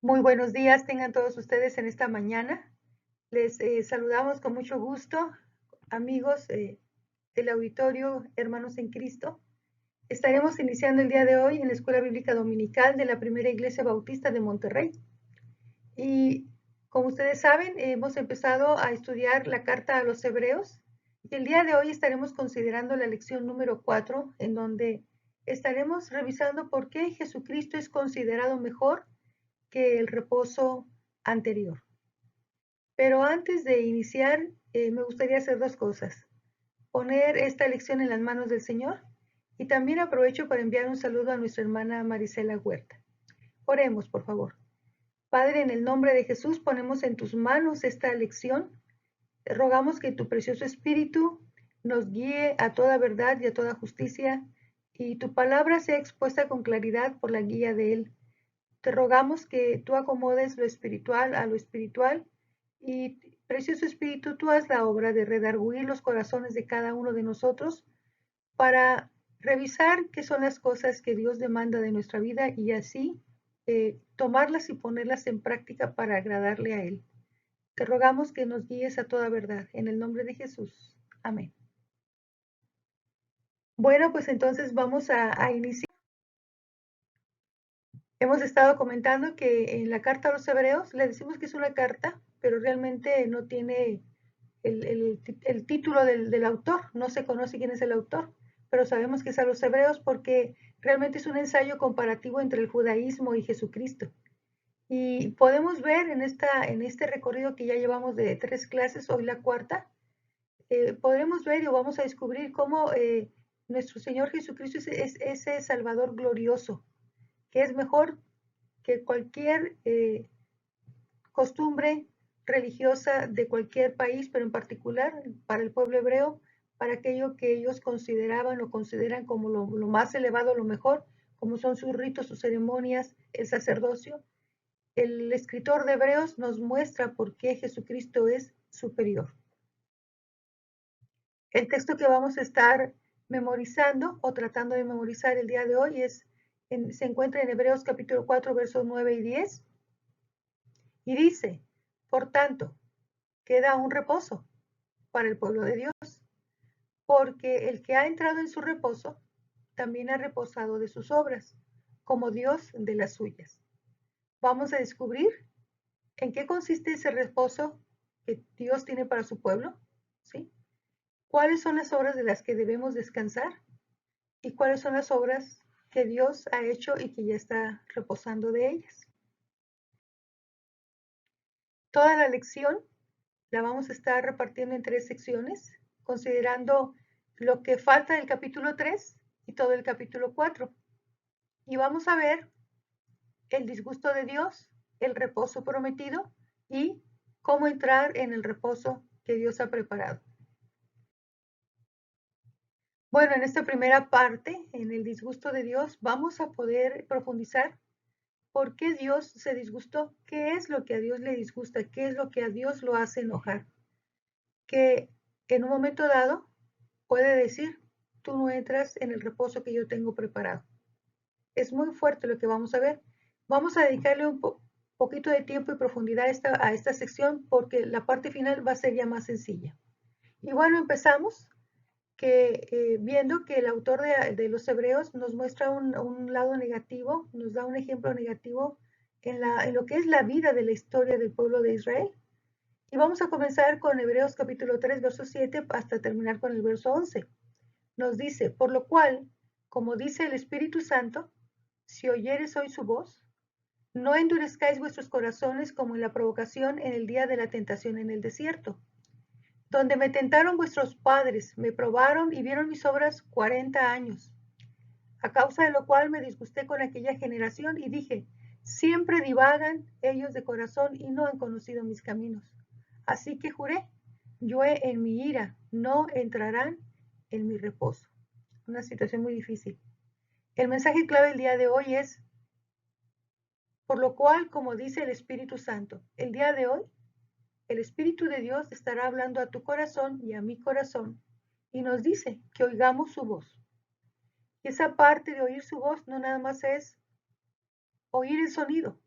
Muy buenos días tengan todos ustedes en esta mañana. Les saludamos con mucho gusto, amigos del auditorio, hermanos en Cristo. Estaremos iniciando el día de hoy en la Escuela Bíblica Dominical de la Primera Iglesia Bautista de Monterrey. Y como ustedes saben, hemos empezado a estudiar la carta a los Hebreos. Y el día de hoy estaremos considerando la lección número 4, en donde estaremos revisando por qué Jesucristo es considerado mejor que el reposo anterior. Pero antes de iniciar, me gustaría hacer dos cosas. Poner esta lección en las manos del Señor y también aprovecho para enviar un saludo a nuestra hermana Marisela Huerta. Oremos, por favor. Padre, en el nombre de Jesús ponemos en tus manos esta lección. Te rogamos que tu precioso Espíritu nos guíe a toda verdad y a toda justicia y tu palabra sea expuesta con claridad por la guía de Él. Te rogamos que tú acomodes lo espiritual a lo espiritual y, precioso Espíritu, tú haz la obra de redarguir los corazones de cada uno de nosotros para revisar qué son las cosas que Dios demanda de nuestra vida y así tomarlas y ponerlas en práctica para agradarle a Él. Te rogamos que nos guíes a toda verdad. En el nombre de Jesús. Amén. Bueno, pues entonces vamos a iniciar. Hemos estado comentando que en la carta a los hebreos le decimos que es una carta, pero realmente no tiene el título del autor, no se conoce quién es el autor, pero sabemos que es a los hebreos porque realmente es un ensayo comparativo entre el judaísmo y Jesucristo. Y podemos ver en este recorrido que ya llevamos de 3 clases, hoy la cuarta, podremos ver y vamos a descubrir cómo nuestro Señor Jesucristo es ese Salvador glorioso, que es mejor que cualquier costumbre religiosa de cualquier país, pero en particular para el pueblo hebreo, para aquello que ellos consideraban o consideran como lo más elevado, lo mejor, como son sus ritos, sus ceremonias, el sacerdocio. El escritor de Hebreos nos muestra por qué Jesucristo es superior. El texto que vamos a estar memorizando o tratando de memorizar el día de hoy se encuentra en Hebreos capítulo 4, versos 9 y 10, y dice, por tanto, queda un reposo para el pueblo de Dios, porque el que ha entrado en su reposo también ha reposado de sus obras, como Dios de las suyas. Vamos a descubrir en qué consiste ese reposo que Dios tiene para su pueblo, ¿sí? ¿Cuáles son las obras de las que debemos descansar? ¿Y cuáles son las obras que Dios ha hecho y que ya está reposando de ellas? Toda la lección la vamos a estar repartiendo en 3 secciones, considerando lo que falta del capítulo 3 y todo el capítulo 4. Y vamos a ver el disgusto de Dios, el reposo prometido y cómo entrar en el reposo que Dios ha preparado. Bueno, en esta primera parte, en el disgusto de Dios, vamos a poder profundizar por qué Dios se disgustó, qué es lo que a Dios le disgusta, qué es lo que a Dios lo hace enojar. Que en un momento dado puede decir, tú no entras en el reposo que yo tengo preparado. Es muy fuerte lo que vamos a ver. Vamos a dedicarle un poquito de tiempo y profundidad a esta sección porque la parte final va a ser ya más sencilla. Y bueno, empezamos viendo que el autor de los Hebreos nos muestra un lado negativo, nos da un ejemplo negativo en lo que es la vida de la historia del pueblo de Israel. Y vamos a comenzar con Hebreos capítulo 3, verso 7, hasta terminar con el verso 11. Nos dice, por lo cual, como dice el Espíritu Santo, si oyeres hoy su voz, no endurezcáis vuestros corazones como en la provocación en el día de la tentación en el desierto, donde me tentaron vuestros padres, me probaron y vieron mis obras 40 años, a causa de lo cual me disgusté con aquella generación y dije, siempre divagan ellos de corazón y no han conocido mis caminos. Así que juré, yo en mi ira no entrarán en mi reposo. Una situación muy difícil. El mensaje clave del día de hoy es, por lo cual, como dice el Espíritu Santo, el día de hoy, el Espíritu de Dios estará hablando a tu corazón y a mi corazón y nos dice que oigamos su voz. Y esa parte de oír su voz no nada más es oír el sonido,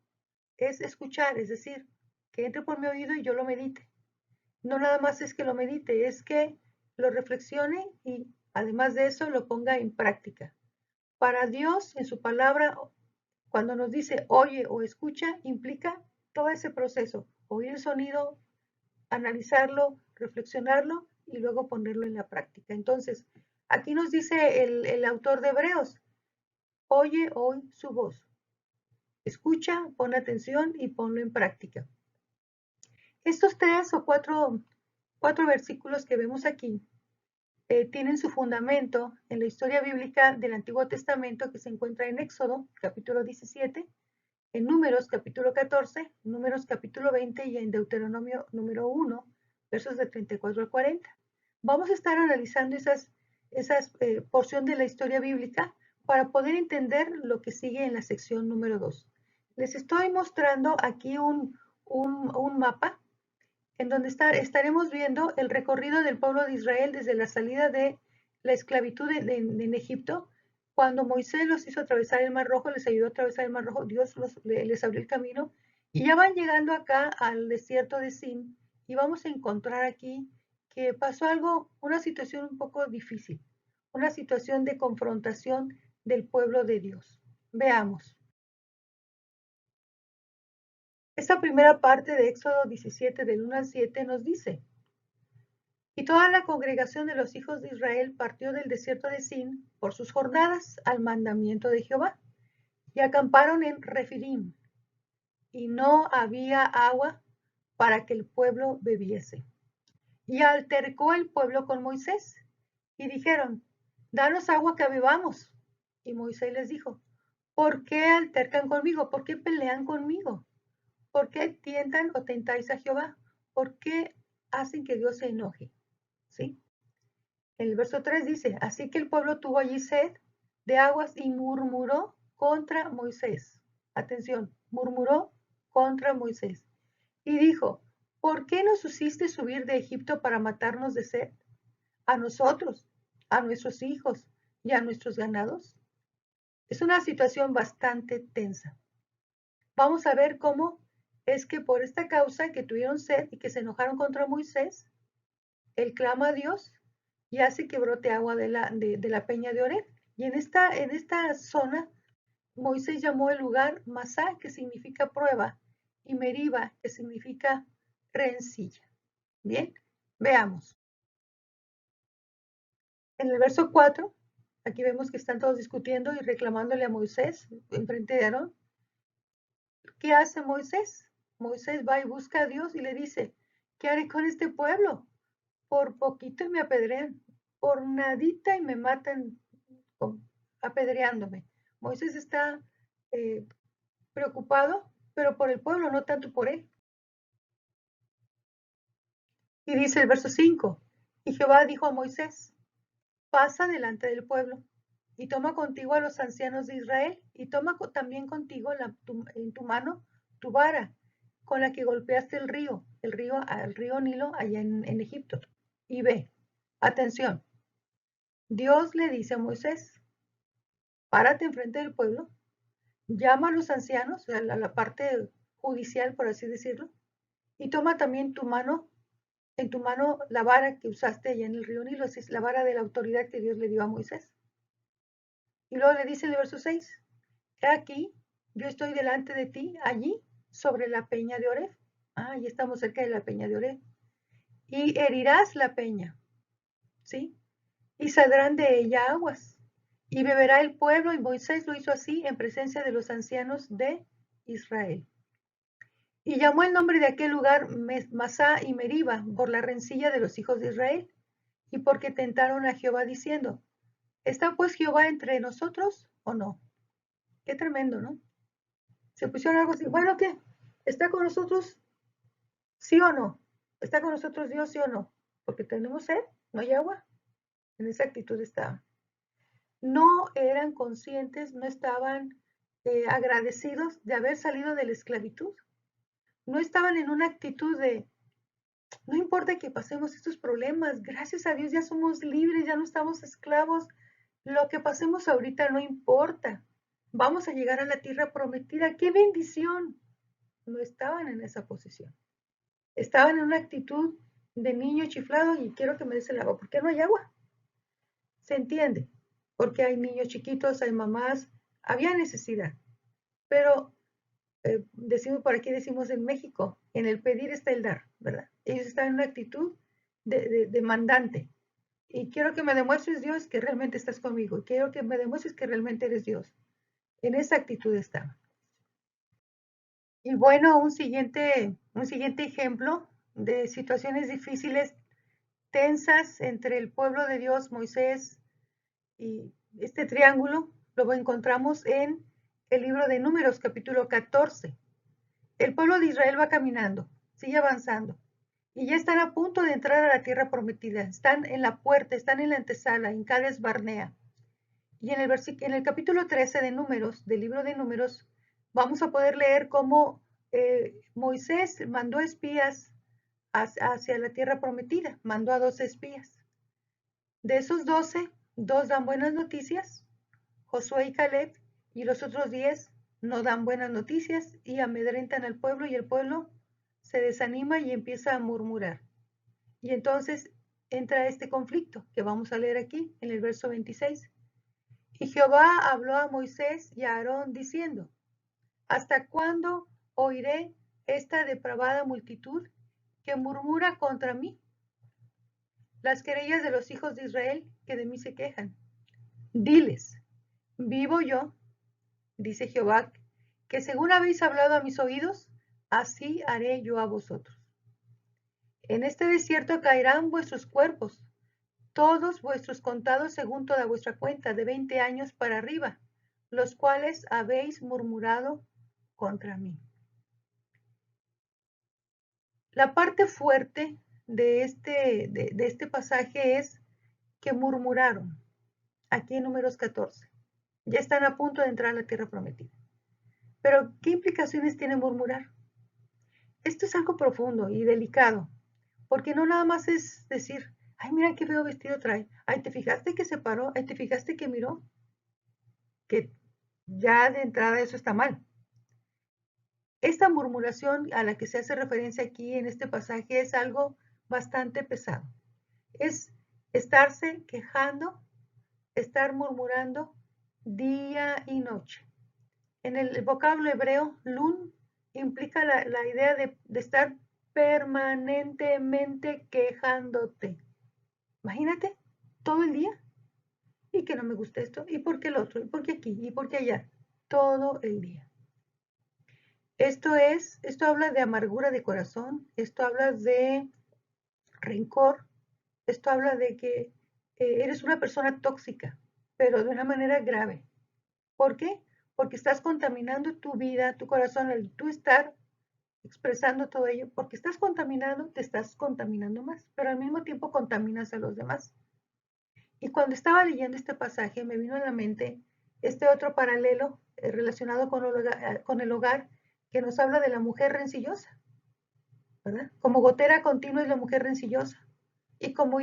es escuchar, es decir, que entre por mi oído y yo lo medite. No nada más es que lo medite, es que lo reflexione y además de eso lo ponga en práctica. Para Dios, en su palabra, cuando nos dice oye o escucha, implica todo ese proceso, oír el sonido, analizarlo, reflexionarlo y luego ponerlo en la práctica. Entonces, aquí nos dice el autor de Hebreos, oye hoy su voz, escucha, pon atención y ponlo en práctica. Estos 3 o 4 versículos que vemos aquí tienen su fundamento en la historia bíblica del Antiguo Testamento que se encuentra en Éxodo, capítulo 17, en Números, capítulo 14, Números, capítulo 20 y en Deuteronomio número 1, versos de 34 al 40. Vamos a estar analizando esas porción de la historia bíblica para poder entender lo que sigue en la sección número 2. Les estoy mostrando aquí un mapa en donde estaremos viendo el recorrido del pueblo de Israel desde la salida de la esclavitud en Egipto. Cuando Moisés los hizo atravesar el Mar Rojo, les ayudó a atravesar el Mar Rojo, Dios les abrió el camino y ya van llegando acá al desierto de Sin y vamos a encontrar aquí que pasó algo, una situación un poco difícil, una situación de confrontación del pueblo de Dios. Veamos. Esta primera parte de Éxodo 17, del 1 al 7, nos dice: Y toda la congregación de los hijos de Israel partió del desierto de Sin por sus jornadas al mandamiento de Jehová, y acamparon en Refidim, y no había agua para que el pueblo bebiese. Y altercó el pueblo con Moisés, y dijeron: Danos agua que bebamos. Y Moisés les dijo: ¿Por qué altercan conmigo? ¿Por qué pelean conmigo? ¿Por qué tientan o tentáis a Jehová? ¿Por qué hacen que Dios se enoje? ¿Sí? El verso 3 dice: Así que el pueblo tuvo allí sed de aguas y murmuró contra Moisés. Atención, murmuró contra Moisés. Y dijo: ¿Por qué nos hiciste subir de Egipto para matarnos de sed? A nosotros, a nuestros hijos y a nuestros ganados. Es una situación bastante tensa. Vamos a ver cómo es que por esta causa que tuvieron sed y que se enojaron contra Moisés, él clama a Dios y hace que brote agua de la peña de Oreb. Y en esta zona, Moisés llamó el lugar Masá, que significa prueba, y Meriba, que significa rencilla. Bien, veamos. En el verso 4, aquí vemos que están todos discutiendo y reclamándole a Moisés enfrente de Aarón. ¿Qué hace Moisés? Moisés va y busca a Dios y le dice: ¿Qué haré con este pueblo? Por poquito y me apedrean, por nadita y me matan apedreándome. Moisés está preocupado, pero por el pueblo, no tanto por él. Y dice el verso 5, y Jehová dijo a Moisés: Pasa delante del pueblo, y toma contigo a los ancianos de Israel, y toma también contigo en tu mano tu vara, con la que golpeaste el río Nilo allá en Egipto. Y ve, atención, Dios le dice a Moisés: Párate enfrente del pueblo, llama a los ancianos, a la parte judicial, por así decirlo, y toma también en tu mano la vara que usaste allá en el río Nilo, es la vara de la autoridad que Dios le dio a Moisés. Y luego le dice en el verso 6, he aquí, yo estoy delante de ti, allí, sobre la peña de Oreb. Ya estamos cerca de la peña de Oreb. Y herirás la peña, ¿sí? Y saldrán de ella aguas. Y beberá el pueblo, y Moisés lo hizo así en presencia de los ancianos de Israel. Y llamó el nombre de aquel lugar Masá y Meriba, por la rencilla de los hijos de Israel, y porque tentaron a Jehová diciendo: ¿Está pues Jehová entre nosotros o no? Qué tremendo, ¿no? Se pusieron algo así: bueno, ¿qué? ¿Está con nosotros sí o no? ¿Está con nosotros Dios sí o no? Porque tenemos sed, no hay agua. En esa actitud estaban. No eran conscientes, no estaban agradecidos de haber salido de la esclavitud. No estaban en una actitud de: no importa que pasemos estos problemas, gracias a Dios ya somos libres, ya no estamos esclavos, lo que pasemos ahorita no importa, vamos a llegar a la tierra prometida, ¡qué bendición! no estaban en esa posición. Estaban en una actitud de niño chiflado y quiero que me des el agua. ¿Por qué no hay agua? Se entiende, porque hay niños chiquitos, hay mamás, había necesidad. Pero decimos por aquí, decimos en México, en el pedir está el dar, ¿verdad? Ellos están en una actitud de demandante. Y quiero que me demuestres, Dios, que realmente estás conmigo. Quiero que me demuestres que realmente eres Dios. En esa actitud estaban. Y bueno, un siguiente ejemplo de situaciones difíciles, tensas entre el pueblo de Dios, Moisés y este triángulo, lo encontramos en el libro de Números, capítulo 14. El pueblo de Israel va caminando, sigue avanzando, y ya están a punto de entrar a la tierra prometida. Están en la puerta, están en la antesala, en Cades Barnea. Y en el capítulo 13 de Números, del libro de Números, vamos a poder leer cómo Moisés mandó espías hacia la tierra prometida, mandó a 12 espías. De esos 12, 2 dan buenas noticias, Josué y Caleb, y los otros 10 no dan buenas noticias y amedrentan al pueblo y el pueblo se desanima y empieza a murmurar. Y entonces entra este conflicto que vamos a leer aquí en el verso 26. Y Jehová habló a Moisés y a Aarón diciendo, ¿hasta cuándo oiré esta depravada multitud que murmura contra mí? Las querellas de los hijos de Israel que de mí se quejan. Diles, vivo yo, dice Jehová, que según habéis hablado a mis oídos, así haré yo a vosotros. En este desierto caerán vuestros cuerpos, todos vuestros contados según toda vuestra cuenta, de 20 años para arriba, los cuales habéis murmurado contra mí. La parte fuerte de este pasaje es que murmuraron, aquí en Números 14. Ya están a punto de entrar a la tierra prometida. Pero, ¿qué implicaciones tiene murmurar? Esto es algo profundo y delicado, porque no nada más es decir, ay, mira qué feo vestido trae, ay, ¿te fijaste que se paró? Ay, ¿te fijaste que miró? Que ya de entrada eso está mal. Esta murmuración a la que se hace referencia aquí en este pasaje es algo bastante pesado. Es estarse quejando, estar murmurando día y noche. En el vocablo hebreo, lun implica la idea de estar permanentemente quejándote. Imagínate, todo el día. Y que no me gusta esto, y por qué el otro, y por qué aquí, y por qué allá. Todo el día. Esto habla de amargura de corazón, esto habla de rencor, esto habla de que eres una persona tóxica, pero de una manera grave. ¿Por qué? Porque estás contaminando tu vida, tu corazón, al tú estar expresando todo ello, porque estás contaminando, te estás contaminando más, pero al mismo tiempo contaminas a los demás. Y cuando estaba leyendo este pasaje, me vino a la mente este otro paralelo relacionado con el hogar, que nos habla de la mujer rencillosa, ¿verdad? Como gotera continua es la mujer rencillosa. Y como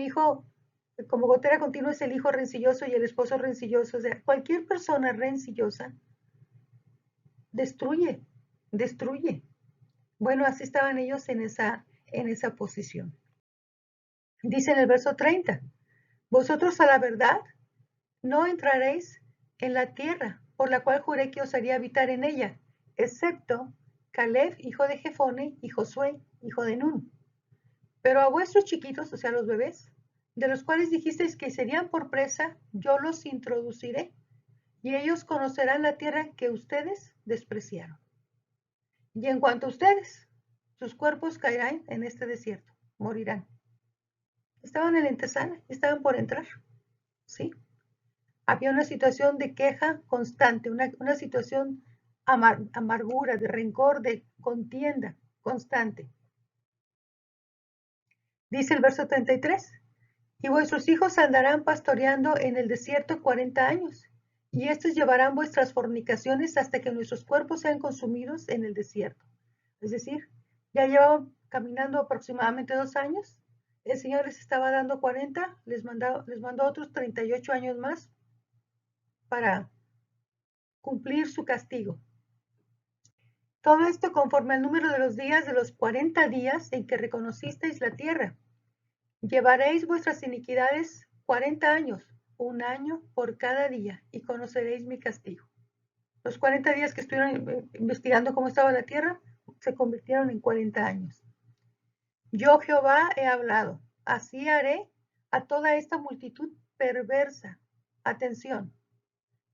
gotera continua es el hijo rencilloso y el esposo rencilloso. O sea, cualquier persona rencillosa destruye, destruye. Bueno, así estaban ellos en esa posición. Dice en el verso 30, vosotros a la verdad no entraréis en la tierra por la cual juré que os haría habitar en ella, excepto Caleb, hijo de Jefone, y Josué, hijo de Nun. Pero a vuestros chiquitos, o sea, los bebés, de los cuales dijisteis que serían por presa, yo los introduciré, y ellos conocerán la tierra que ustedes despreciaron. Y en cuanto a ustedes, sus cuerpos caerán en este desierto, morirán. Estaban en la antesala, estaban por entrar, ¿sí? Había una situación de queja constante, una situación amargura, de rencor, de contienda constante. Dice el verso 33, y vuestros hijos andarán pastoreando en el desierto 40 años, y estos llevarán vuestras fornicaciones hasta que nuestros cuerpos sean consumidos en el desierto. Es decir, ya llevaban caminando aproximadamente 2 años, el Señor les estaba dando 40, les mandó otros 38 años más para cumplir su castigo. Todo esto conforme al número de los días de los 40 días en que reconocisteis la tierra. Llevaréis vuestras iniquidades 40 años, un año por cada día, y conoceréis mi castigo. Los 40 días que estuvieron investigando cómo estaba la tierra se convirtieron en 40 años. Yo Jehová he hablado, así haré a toda esta multitud perversa. Atención,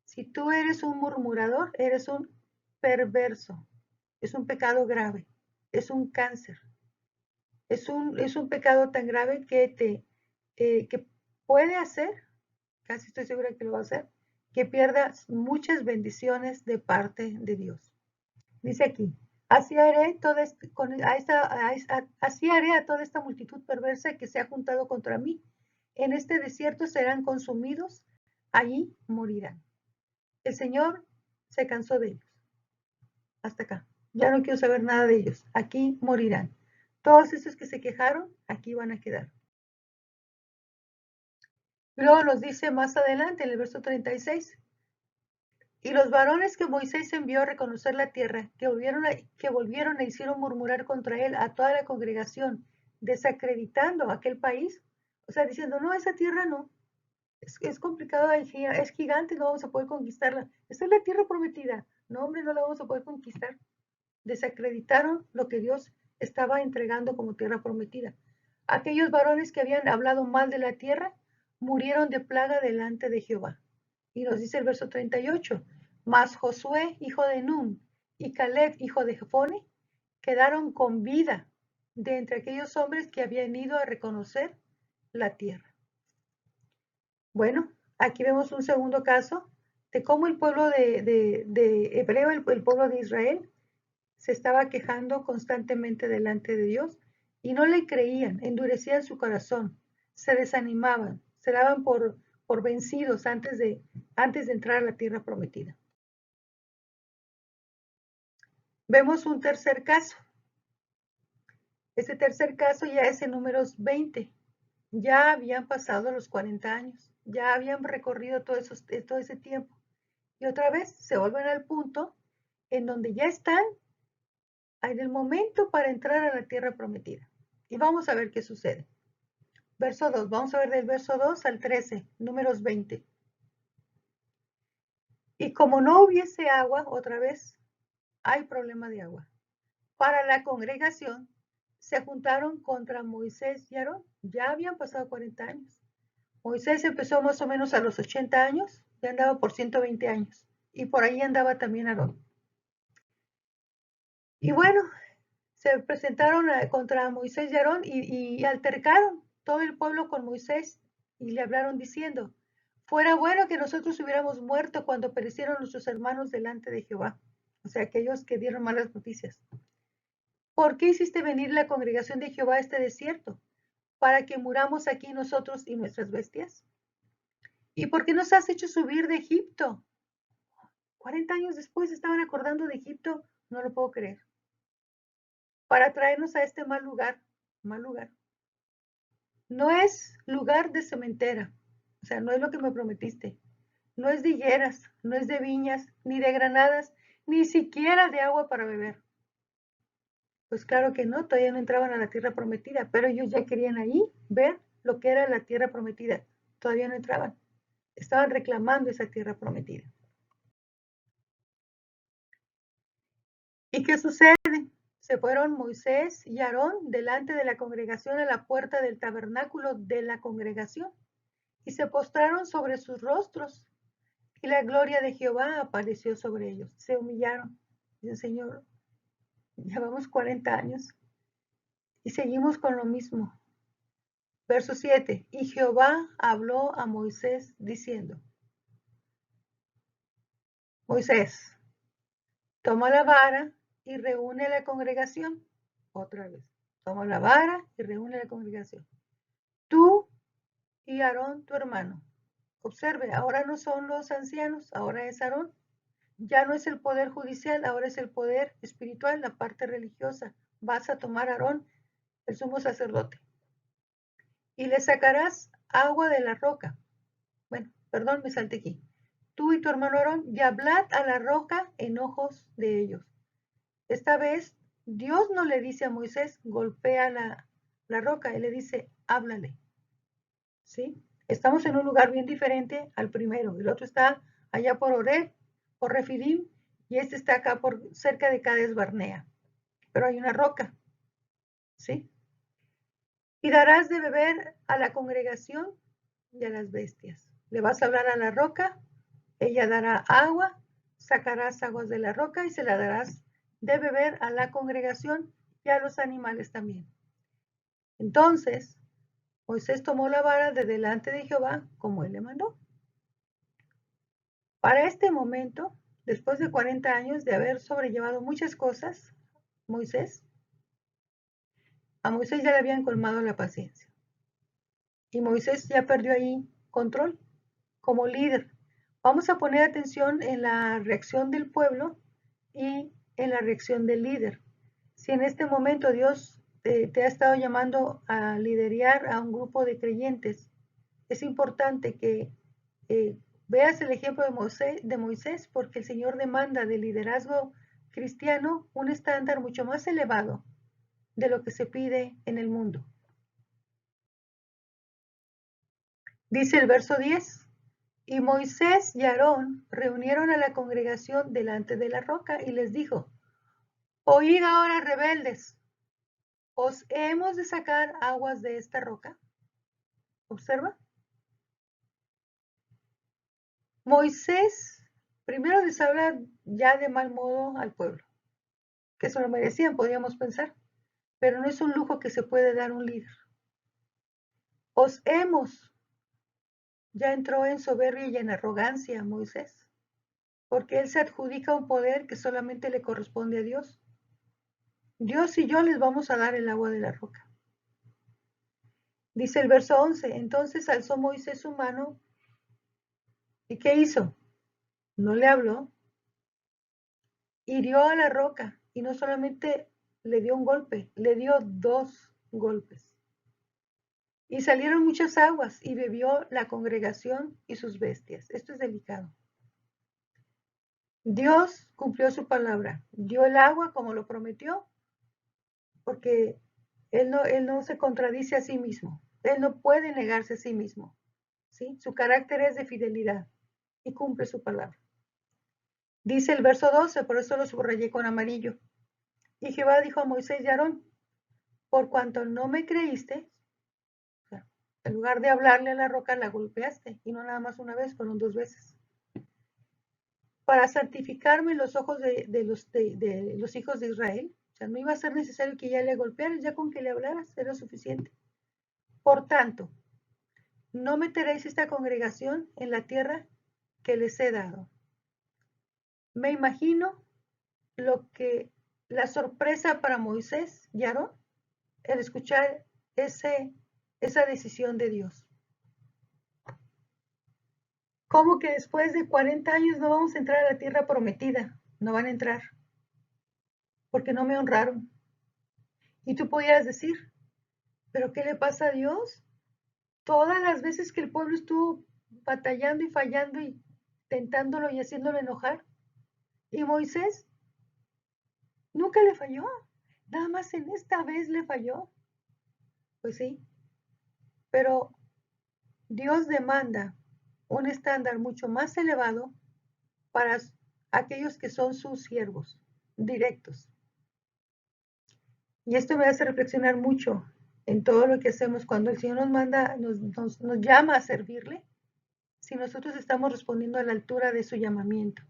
si tú eres un murmurador, eres un perverso. Es un pecado grave, es un cáncer. Es un pecado tan grave que puede hacer, casi estoy segura que lo va a hacer, que pierdas muchas bendiciones de parte de Dios. Dice aquí, así haré, así haré a toda esta multitud perversa que se ha juntado contra mí. En este desierto serán consumidos, allí morirán. El Señor se cansó de ellos. Hasta acá. Ya no quiero saber nada de ellos. Aquí morirán. Todos esos que se quejaron, aquí van a quedar. Luego nos dice más adelante en el verso 36. Y los varones que Moisés envió a reconocer la tierra, que volvieron e hicieron murmurar contra él a toda la congregación, desacreditando aquel país, o sea, diciendo, no, esa tierra no, es complicado, es gigante, no vamos a poder conquistarla. Esta es la tierra prometida, no, hombre, no la vamos a poder conquistar. Desacreditaron lo que Dios estaba entregando como tierra prometida. Aquellos varones que habían hablado mal de la tierra murieron de plaga delante de Jehová. Y nos dice el verso 38, mas Josué, hijo de Nun, y Caleb, hijo de Jefone, quedaron con vida de entre aquellos hombres que habían ido a reconocer la tierra. Bueno, aquí vemos un segundo caso de cómo el pueblo de Hebreo, el pueblo de Israel, se estaba quejando constantemente delante de Dios y no le creían, endurecían su corazón, se desanimaban, se daban por vencidos antes de entrar a la tierra prometida. Vemos un tercer caso. Ese tercer caso ya es en Números 20. Ya habían pasado los 40 años, ya habían recorrido todo ese tiempo. Y otra vez se vuelven al punto en donde ya están en el momento para entrar a la tierra prometida. Y vamos a ver qué sucede. Verso 2, vamos a ver del verso 2 al 13, Números 20. Y como no hubiese agua, otra vez, hay problema de agua. Para la congregación se juntaron contra Moisés y Aarón. Ya habían pasado 40 años. Moisés empezó más o menos a los 80 años, ya andaba por 120 años. Y por ahí andaba también Aarón. Y bueno, se presentaron contra Moisés y Aarón y altercaron todo el pueblo con Moisés y le hablaron diciendo, fuera bueno que nosotros hubiéramos muerto cuando perecieron nuestros hermanos delante de Jehová. O sea, aquellos que dieron malas noticias. ¿Por qué hiciste venir la congregación de Jehová a este desierto? ¿Para que muramos aquí nosotros y nuestras bestias? ¿Y por qué nos has hecho subir de Egipto? 40 años después estaban acordando de Egipto, no lo puedo creer. Para traernos a este mal lugar. No es lugar de cementera, o sea, no es lo que me prometiste. No es de higueras, no es de viñas, ni de granadas, ni siquiera de agua para beber. Pues claro que no, todavía no entraban a la tierra prometida, pero ellos ya querían ahí ver lo que era la tierra prometida. Todavía no entraban. Estaban reclamando esa tierra prometida. ¿Y qué sucede? Se fueron Moisés y Aarón delante de la congregación a la puerta del tabernáculo de la congregación y se postraron sobre sus rostros y la gloria de Jehová apareció sobre ellos. Se humillaron. Dice, Señor, llevamos 40 años y seguimos con lo mismo. Verso 7. Y Jehová habló a Moisés diciendo, Moisés, toma la vara y reúne a la congregación. Otra vez. Toma la vara y reúne a la congregación. Tú y Aarón, tu hermano. Observe, ahora no son los ancianos, ahora es Aarón. Ya no es el poder judicial, ahora es el poder espiritual, la parte religiosa. Vas a tomar a Aarón, el sumo sacerdote, y le sacarás agua de la roca. Bueno, perdón, me salté aquí. Tú y tu hermano Aarón, y hablad a la roca en ojos de ellos. esta vez Dios no le dice a Moisés, golpea la roca, él le dice, háblale. ¿Sí? Estamos en un lugar bien diferente al primero. El otro está allá por Oreb, por Refidim, y este está acá por cerca de Cades Barnea. Pero hay una roca. ¿Sí? Y darás de beber a la congregación y a las bestias. Le vas a hablar a la roca, ella dará agua, sacarás aguas de la roca y se la darás de beber a la congregación y a los animales también. Entonces, Moisés tomó la vara de delante de Jehová, como él le mandó. Para este momento, después de 40 años de haber sobrellevado muchas cosas, a Moisés ya le habían colmado la paciencia. Y Moisés ya perdió ahí control como líder. Vamos a poner atención en la reacción del pueblo y en la reacción del líder. Si en este momento Dios te ha estado llamando a liderar a un grupo de creyentes, es importante que veas el ejemplo de Moisés, porque el Señor demanda del liderazgo cristiano un estándar mucho más elevado de lo que se pide en el mundo. Dice el verso 10, y Moisés y Aarón reunieron a la congregación delante de la roca y les dijo, oíd ahora, rebeldes, ¿os hemos de sacar aguas de esta roca? Observa. Moisés primero les habla ya de mal modo al pueblo, que eso lo merecían, podríamos pensar, pero no es un lujo que se puede dar un líder. Os hemos, ya entró en soberbia y en arrogancia Moisés, porque él se adjudica un poder que solamente le corresponde a Dios. Dios y yo les vamos a dar el agua de la roca. Dice el verso 11, entonces alzó Moisés su mano, ¿y qué hizo? No le habló, hirió a la roca, y no solamente le dio un golpe, le dio 2 golpes. Y salieron muchas aguas, y bebió la congregación y sus bestias. Esto es delicado. Dios cumplió su palabra, dio el agua como lo prometió, porque él no se contradice a sí mismo, él no puede negarse a sí mismo, ¿sí? Su carácter es de fidelidad y cumple su palabra. Dice el verso 12, por eso lo subrayé con amarillo. Y Jehová dijo a Moisés y Aarón, por cuanto no me creíste, o sea, en lugar de hablarle a la roca, la golpeaste, y no nada más una vez, fueron 2 veces. Para santificarme en los ojos de los hijos de Israel, o sea, no iba a ser necesario que ya le golpearas, ya con que le hablaras era suficiente. Por tanto, no meteréis esta congregación en la tierra que les he dado. Me imagino la sorpresa para Moisés y Aarón, el escuchar esa decisión de Dios. ¿Cómo que después de 40 años no vamos a entrar a la tierra prometida? No van a entrar, porque no me honraron. Y tú pudieras decir, ¿pero qué le pasa a Dios? Todas las veces que el pueblo estuvo batallando y fallando y tentándolo y haciéndolo enojar. Y Moisés nunca le falló, nada más en esta vez le falló. Pues sí, pero Dios demanda un estándar mucho más elevado para aquellos que son sus siervos directos. Y esto me hace reflexionar mucho en todo lo que hacemos cuando el Señor nos manda, nos llama a servirle, si nosotros estamos respondiendo a la altura de su llamamiento,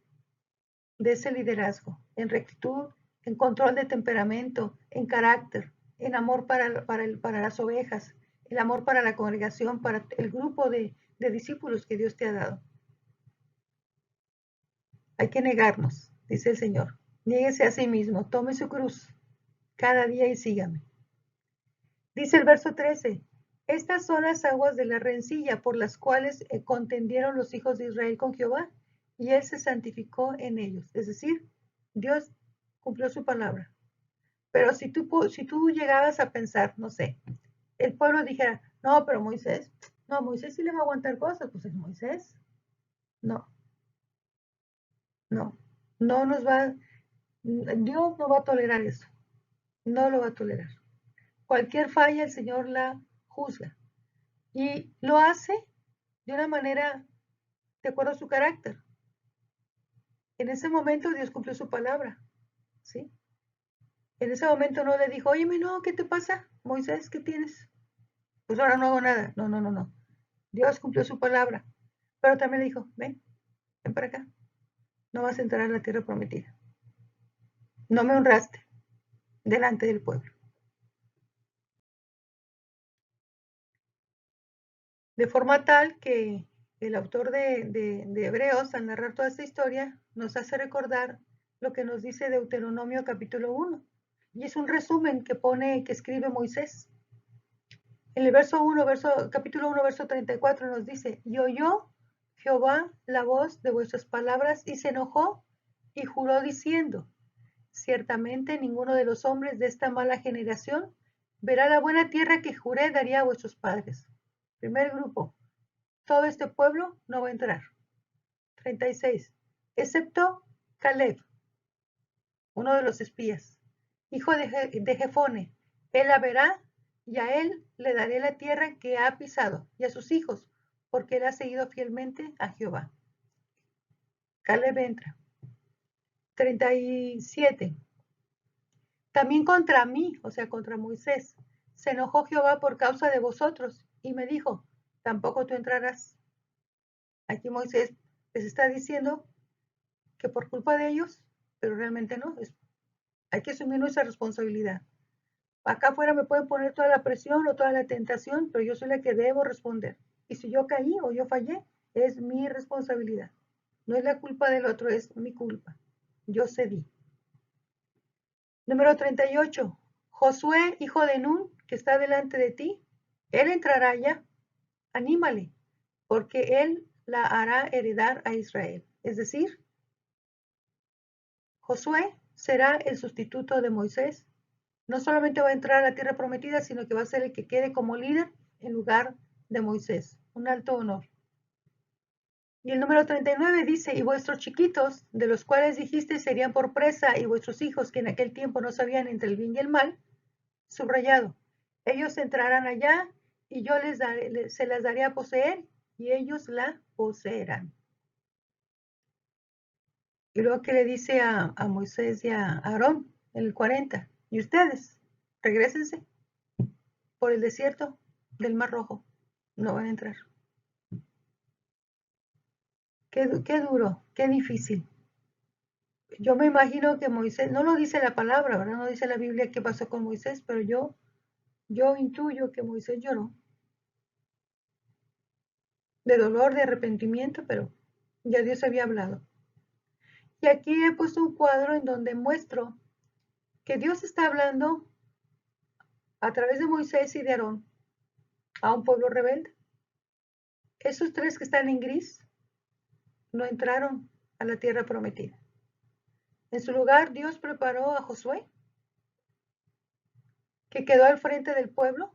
de ese liderazgo, en rectitud, en control de temperamento, en carácter, en amor para las ovejas, el amor para la congregación, para el grupo de discípulos que Dios te ha dado. Hay que negarnos, dice el Señor. Niéguese a sí mismo, tome su cruz cada día y sígame. Dice el verso 13, estas son las aguas de la rencilla por las cuales contendieron los hijos de Israel con Jehová, y él se santificó en ellos. Es decir, Dios cumplió su palabra. Pero si tú llegabas a pensar, no sé, el pueblo dijera, no, pero Moisés sí le va a aguantar cosas, pues es Moisés. No, no nos va. Dios no va a tolerar eso, no lo va a tolerar. Cualquier falla el Señor la juzga y lo hace de una manera de acuerdo a su carácter. En ese momento Dios cumplió su palabra, ¿sí? En ese momento no le dijo, oye, no, ¿qué te pasa? Moisés, ¿qué tienes? Pues ahora no hago nada. No, no, no, no. Dios cumplió su palabra. Pero también le dijo, ven para acá. No vas a entrar a la tierra prometida. No me honraste delante del pueblo. De forma tal que el autor de Hebreos, al narrar toda esta historia, nos hace recordar lo que nos dice Deuteronomio capítulo 1. Y es un resumen que escribe Moisés. En el capítulo 1, verso 34 nos dice, y oyó Jehová la voz de vuestras palabras y se enojó y juró diciendo, ciertamente ninguno de los hombres de esta mala generación verá la buena tierra que juré daría a vuestros padres. Primer grupo, todo este pueblo no va a entrar. 36. Excepto Caleb, uno de los espías, hijo de Jefone. Él la verá y a él le daré la tierra que ha pisado y a sus hijos, porque él ha seguido fielmente a Jehová. Caleb entra. 37. También contra mí, o sea, contra Moisés, se enojó Jehová por causa de vosotros y me dijo, tampoco tú entrarás. Aquí Moisés les está diciendo que por culpa de ellos, pero realmente no, hay que asumir nuestra responsabilidad. Acá afuera me pueden poner toda la presión o toda la tentación, pero yo soy la que debo responder. Y si yo caí o yo fallé, es mi responsabilidad. No es la culpa del otro, es mi culpa. Yo cedí. Número 38. Josué, hijo de Nun, que está delante de ti, él entrará ya. Anímale, porque él la hará heredar a Israel. Es decir, Josué será el sustituto de Moisés. No solamente va a entrar a la tierra prometida, sino que va a ser el que quede como líder en lugar de Moisés. Un alto honor. Y el número 39 dice, y vuestros chiquitos, de los cuales dijiste serían por presa, y vuestros hijos, que en aquel tiempo no sabían entre el bien y el mal, subrayado, ellos entrarán allá y yo se las daré a poseer y ellos la poseerán. Y luego que le dice a Moisés y a Aarón, en el 40, y ustedes, regrésense por el desierto del Mar Rojo, no van a entrar. Qué duro, qué difícil. Yo me imagino que Moisés, no lo dice la palabra, ¿verdad? No dice la Biblia qué pasó con Moisés, pero yo intuyo que Moisés lloró de dolor, de arrepentimiento, pero ya Dios había hablado. Y aquí he puesto un cuadro en donde muestro que Dios está hablando a través de Moisés y de Aarón a un pueblo rebelde. Esos tres que están en gris no entraron a la tierra prometida. En su lugar, Dios preparó a Josué, que quedó al frente del pueblo,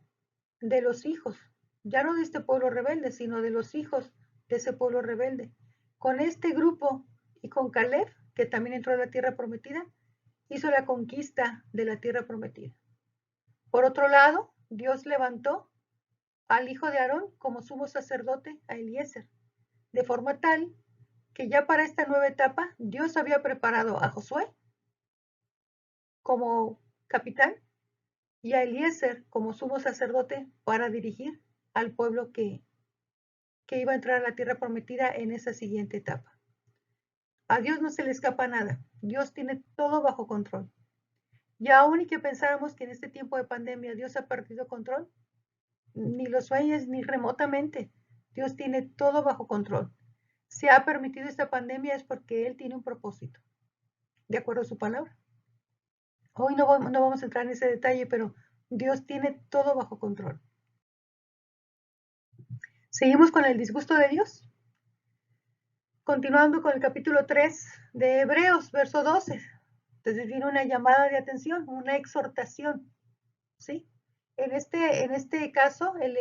de los hijos, ya no de este pueblo rebelde, sino de los hijos de ese pueblo rebelde. Con este grupo y con Caleb, que también entró a la tierra prometida, hizo la conquista de la tierra prometida. Por otro lado, Dios levantó al hijo de Aarón como sumo sacerdote, a Eliezer, de forma tal que ya para esta nueva etapa Dios había preparado a Josué como capitán y a Eliezer como sumo sacerdote para dirigir al pueblo que iba a entrar a la tierra prometida en esa siguiente etapa. A Dios no se le escapa nada. Dios tiene todo bajo control. Y aún y que pensáramos que en este tiempo de pandemia Dios ha perdido control, ni lo sueñes ni remotamente. Dios tiene todo bajo control. Si ha permitido esta pandemia es porque Él tiene un propósito, de acuerdo a su palabra. Hoy no vamos a entrar en ese detalle, pero Dios tiene todo bajo control. Seguimos con el disgusto de Dios. Continuando con el capítulo 3 de Hebreos, verso 12. Entonces viene una llamada de atención, una exhortación, ¿sí? En este caso, el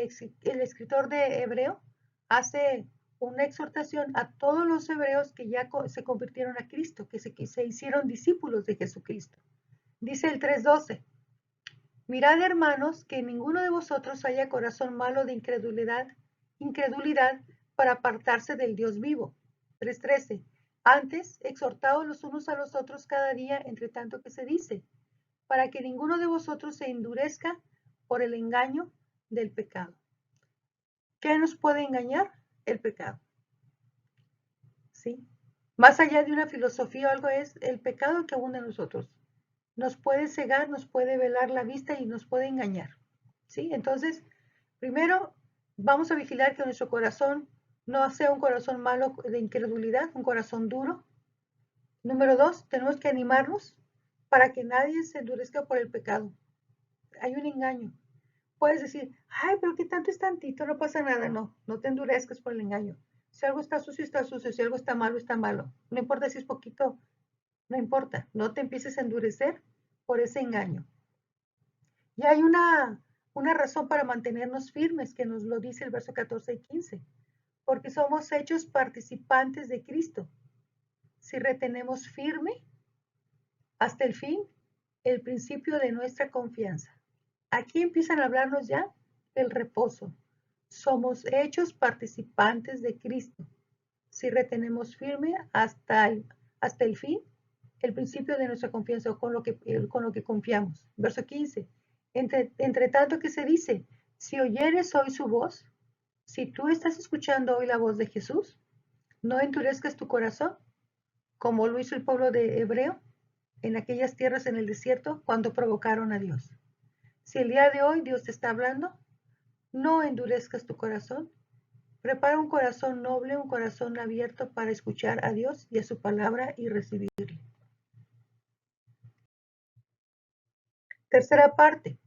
escritor de Hebreo hace una exhortación a todos los hebreos que ya se convirtieron a Cristo, que se hicieron discípulos de Jesucristo. Dice el 3:12, mirad hermanos, que ninguno de vosotros haya corazón malo de incredulidad para apartarse del Dios vivo. 3:13, antes exhortaos los unos a los otros cada día, entre tanto que se dice, para que ninguno de vosotros se endurezca por el engaño del pecado. ¿Qué nos puede engañar? El pecado. ¿Sí? Más allá de una filosofía o algo, es el pecado que abunda en nosotros. Nos puede cegar, nos puede velar la vista y nos puede engañar. ¿Sí? Entonces, primero vamos a vigilar que nuestro corazón no sea un corazón malo de incredulidad, un corazón duro. Número 2, tenemos que animarnos para que nadie se endurezca por el pecado. Hay un engaño. Puedes decir, ay, pero qué tanto es tantito, no pasa nada. No, no te endurezcas por el engaño. Si algo está sucio, está sucio. Si algo está malo, está malo. No importa si es poquito, no importa. No te empieces a endurecer por ese engaño. Y hay una razón para mantenernos firmes, que nos lo dice el verso 14 y 15. Porque somos hechos participantes de Cristo. Si retenemos firme hasta el fin el principio de nuestra confianza. Aquí empiezan a hablarnos ya del reposo. Somos hechos participantes de Cristo si retenemos firme hasta el fin el principio de nuestra confianza o con lo que confiamos. Verso 15. Entre tanto que se dice, si oyeres hoy su voz, si tú estás escuchando hoy la voz de Jesús, no endurezcas tu corazón, como lo hizo el pueblo de Hebreo en aquellas tierras en el desierto cuando provocaron a Dios. Si el día de hoy Dios te está hablando, no endurezcas tu corazón. Prepara un corazón noble, un corazón abierto para escuchar a Dios y a su palabra y recibirle. Tercera parte.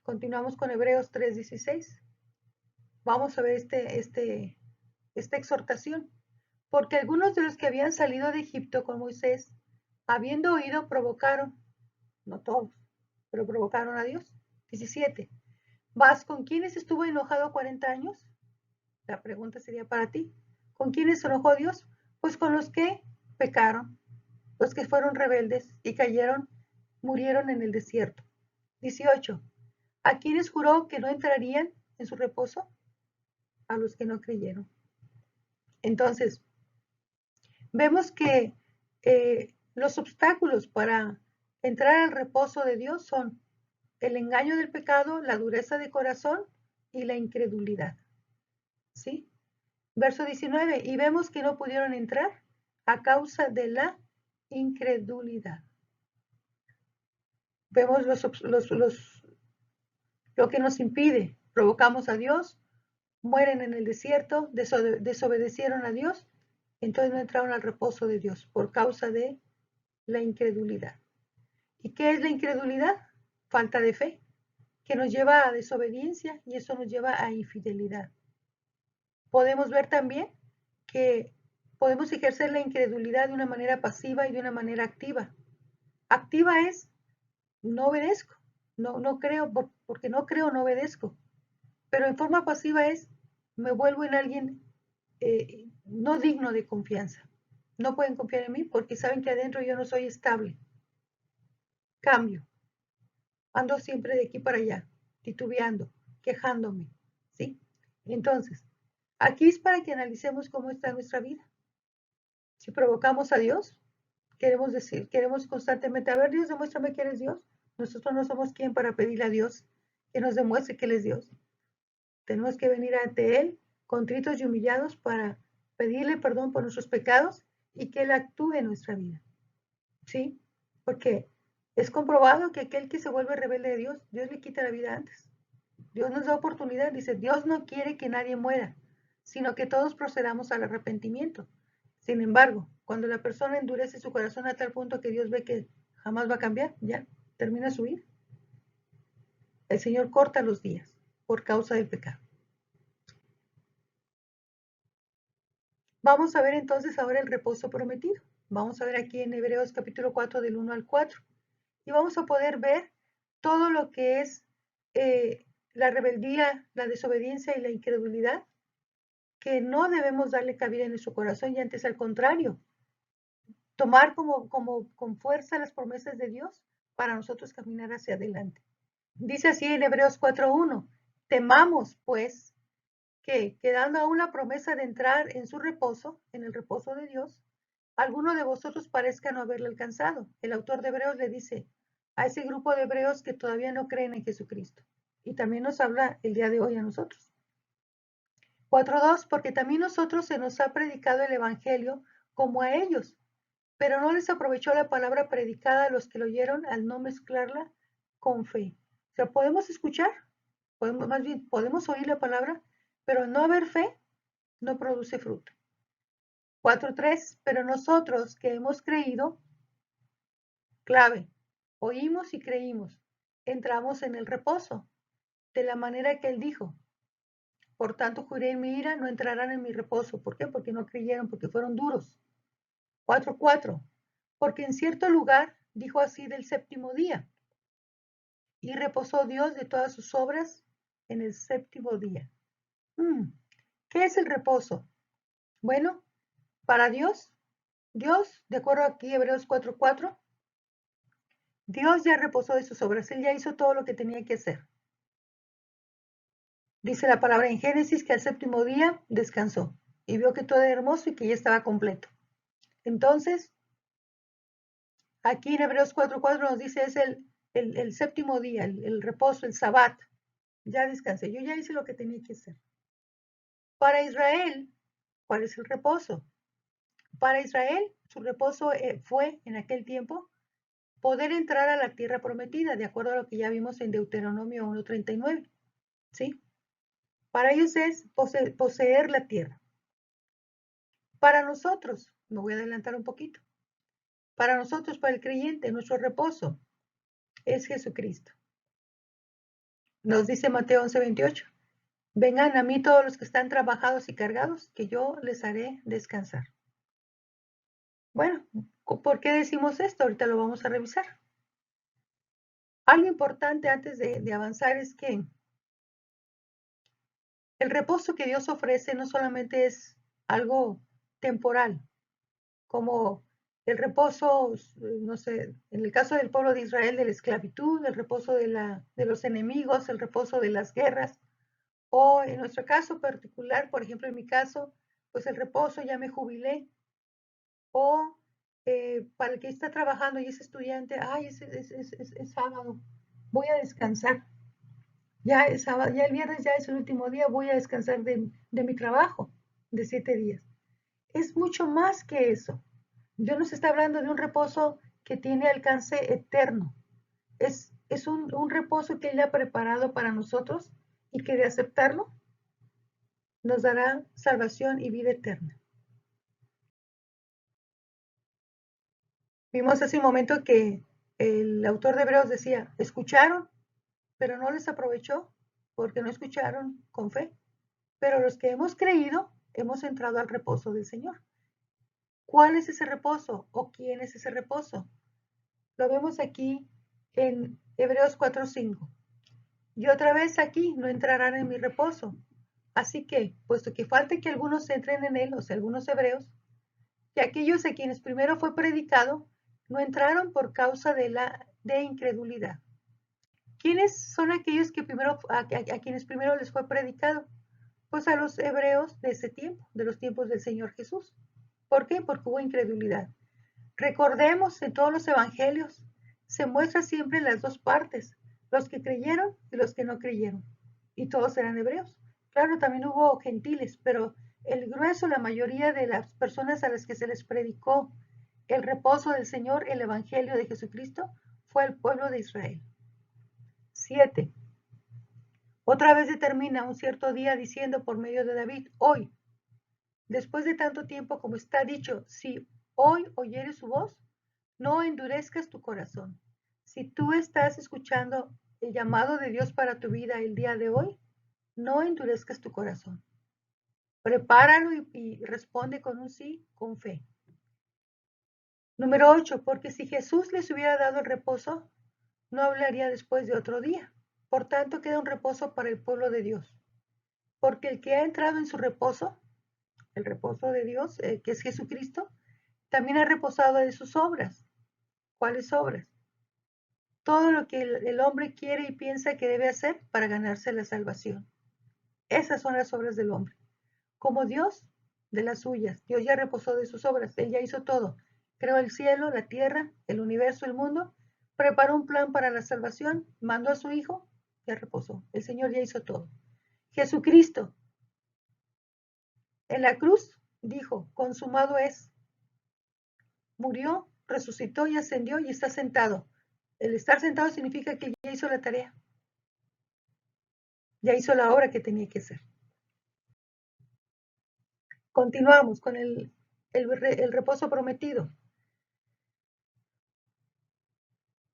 Continuamos con Hebreos 3:16. Vamos a ver esta exhortación. Porque algunos de los que habían salido de Egipto con Moisés, habiendo oído, provocaron, no todos, pero provocaron a Dios. 17. ¿Vas con quiénes estuvo enojado 40 años? La pregunta sería para ti. ¿Con quiénes se enojó Dios? Pues con los que pecaron, los que fueron rebeldes y cayeron, murieron en el desierto. 18. ¿A quiénes juró que no entrarían en su reposo? A los que no creyeron. Entonces, vemos que los obstáculos para entrar al reposo de Dios son el engaño del pecado, la dureza de corazón y la incredulidad. ¿Sí? Verso 19, y vemos que no pudieron entrar a causa de la incredulidad. Vemos lo que nos impide. Provocamos a Dios, mueren en el desierto, desobedecieron a Dios, entonces no entraron al reposo de Dios por causa de la incredulidad. ¿Y qué es la incredulidad? Falta de fe, que nos lleva a desobediencia y eso nos lleva a infidelidad. Podemos ver también que podemos ejercer la incredulidad de una manera pasiva y de una manera activa. Activa es, no obedezco, no creo, porque no creo, no obedezco. Pero en forma pasiva es, me vuelvo en alguien no digno de confianza. No pueden confiar en mí porque saben que adentro yo no soy estable. Cambio. Ando siempre de aquí para allá, titubeando, quejándome, ¿sí? Entonces, aquí es para que analicemos cómo está nuestra vida. Si provocamos a Dios, queremos constantemente, a ver, Dios, demuéstrame que eres Dios. Nosotros no somos quien para pedirle a Dios que nos demuestre que Él es Dios. Tenemos que venir ante Él contritos y humillados para pedirle perdón por nuestros pecados y que Él actúe en nuestra vida. ¿Sí? Porque es comprobado que aquel que se vuelve rebelde de Dios, Dios le quita la vida antes. Dios nos da oportunidad, dice, Dios no quiere que nadie muera, sino que todos procedamos al arrepentimiento. Sin embargo, cuando la persona endurece su corazón a tal punto que Dios ve que jamás va a cambiar, ya termina su vida. El Señor corta los días por causa del pecado. Vamos a ver entonces ahora el reposo prometido. Vamos a ver aquí en Hebreos capítulo 4 del 1 al 4. Y vamos a poder ver todo lo que es la rebeldía, la desobediencia y la incredulidad que no debemos darle cabida en nuestro corazón y antes al contrario, tomar con fuerza las promesas de Dios para nosotros caminar hacia adelante. Dice así en Hebreos 4:1, temamos pues que, quedando aún la promesa de entrar en su reposo, en el reposo de Dios, alguno de vosotros parezca no haberle alcanzado. El autor de Hebreos le dice a ese grupo de hebreos que todavía no creen en Jesucristo. Y también nos habla el día de hoy a nosotros. 4:2, porque también nosotros se nos ha predicado el Evangelio como a ellos, pero no les aprovechó la palabra predicada a los que lo oyeron al no mezclarla con fe. O sea, podemos escuchar, más bien podemos oír la palabra, pero no haber fe no produce fruto. 4:3, pero nosotros que hemos creído, clave, oímos y creímos, entramos en el reposo, de la manera que él dijo. Por tanto, juré en mi ira, no entrarán en mi reposo. ¿Por qué? Porque no creyeron, porque fueron duros. 4:4, porque en cierto lugar dijo así del séptimo día, y reposó Dios de todas sus obras en el séptimo día. ¿Qué es el reposo? Bueno, para Dios, de acuerdo aquí Hebreos 4:4, Dios ya reposó de sus obras, Él ya hizo todo lo que tenía que hacer. Dice la palabra en Génesis que al séptimo día descansó y vio que todo era hermoso y que ya estaba completo. Entonces, aquí en Hebreos 4:4 nos dice es el séptimo día, el reposo, el sabbat. Ya descansé, yo ya hice lo que tenía que hacer. Para Israel, ¿cuál es el reposo? Para Israel, su reposo fue en aquel tiempo poder entrar a la tierra prometida, de acuerdo a lo que ya vimos en Deuteronomio 1:39. ¿Sí? Para ellos es poseer la tierra. Para nosotros, me voy a adelantar un poquito, para nosotros, para el creyente, nuestro reposo es Jesucristo. Nos dice Mateo 11:28, vengan a mí todos los que están trabajados y cargados, que yo les haré descansar. Bueno, ¿por qué decimos esto? Ahorita lo vamos a revisar. Algo importante antes de avanzar es que el reposo que Dios ofrece no solamente es algo temporal, como el reposo, no sé, en el caso del pueblo de Israel de la esclavitud, el reposo de los enemigos, el reposo de las guerras, o en nuestro caso particular, por ejemplo, en mi caso, pues el reposo, ya me jubilé, o para el que está trabajando y es estudiante, ay, es sábado, voy a descansar. Ya es sábado, ya el viernes ya es el último día, voy a descansar de mi trabajo de 7 días. Es mucho más que eso. Dios nos está hablando de un reposo que tiene alcance eterno. Es un reposo que Él ha preparado para nosotros y que de aceptarlo nos dará salvación y vida eterna. Vimos hace un momento que el autor de Hebreos decía, escucharon, pero no les aprovechó porque no escucharon con fe. Pero los que hemos creído, hemos entrado al reposo del Señor. ¿Cuál es ese reposo o quién es ese reposo? Lo vemos aquí en Hebreos 4:5. Y otra vez aquí no entrarán en mi reposo. Así que, puesto que falte que algunos entren en él, o sea, algunos hebreos, y aquellos a quienes primero fue predicado, no entraron por causa de incredulidad. ¿Quiénes son aquellos que primero, a quienes primero les fue predicado? Pues a los hebreos de ese tiempo, de los tiempos del Señor Jesús. ¿Por qué? Porque hubo incredulidad. Recordemos, en todos los evangelios se muestra siempre las dos partes, los que creyeron y los que no creyeron. Y todos eran hebreos. Claro, también hubo gentiles, pero el grueso, la mayoría de las personas a las que se les predicó el reposo del Señor, el evangelio de Jesucristo, fue el pueblo de Israel. 7. Otra vez determina un cierto día diciendo por medio de David, hoy, después de tanto tiempo como está dicho, si hoy oyeres su voz, no endurezcas tu corazón. Si tú estás escuchando el llamado de Dios para tu vida el día de hoy, no endurezcas tu corazón. Prepáralo y responde con un sí, con fe. Número 8, porque si Jesús les hubiera dado el reposo, no hablaría después de otro día. Por tanto, queda un reposo para el pueblo de Dios. Porque el que ha entrado en su reposo el reposo de Dios, que es Jesucristo, también ha reposado de sus obras. ¿Cuáles obras? Todo lo que el hombre quiere y piensa que debe hacer para ganarse la salvación. Esas son las obras del hombre. Como Dios, de las suyas. Dios ya reposó de sus obras. Él ya hizo todo. Creó el cielo, la tierra, el universo, el mundo. Preparó un plan para la salvación. Mandó a su Hijo. Ya reposó. El Señor ya hizo todo. Jesucristo, en la cruz, dijo, consumado es. Murió, resucitó y ascendió y está sentado. El estar sentado significa que ya hizo la tarea. Ya hizo la obra que tenía que hacer. Continuamos con el reposo prometido.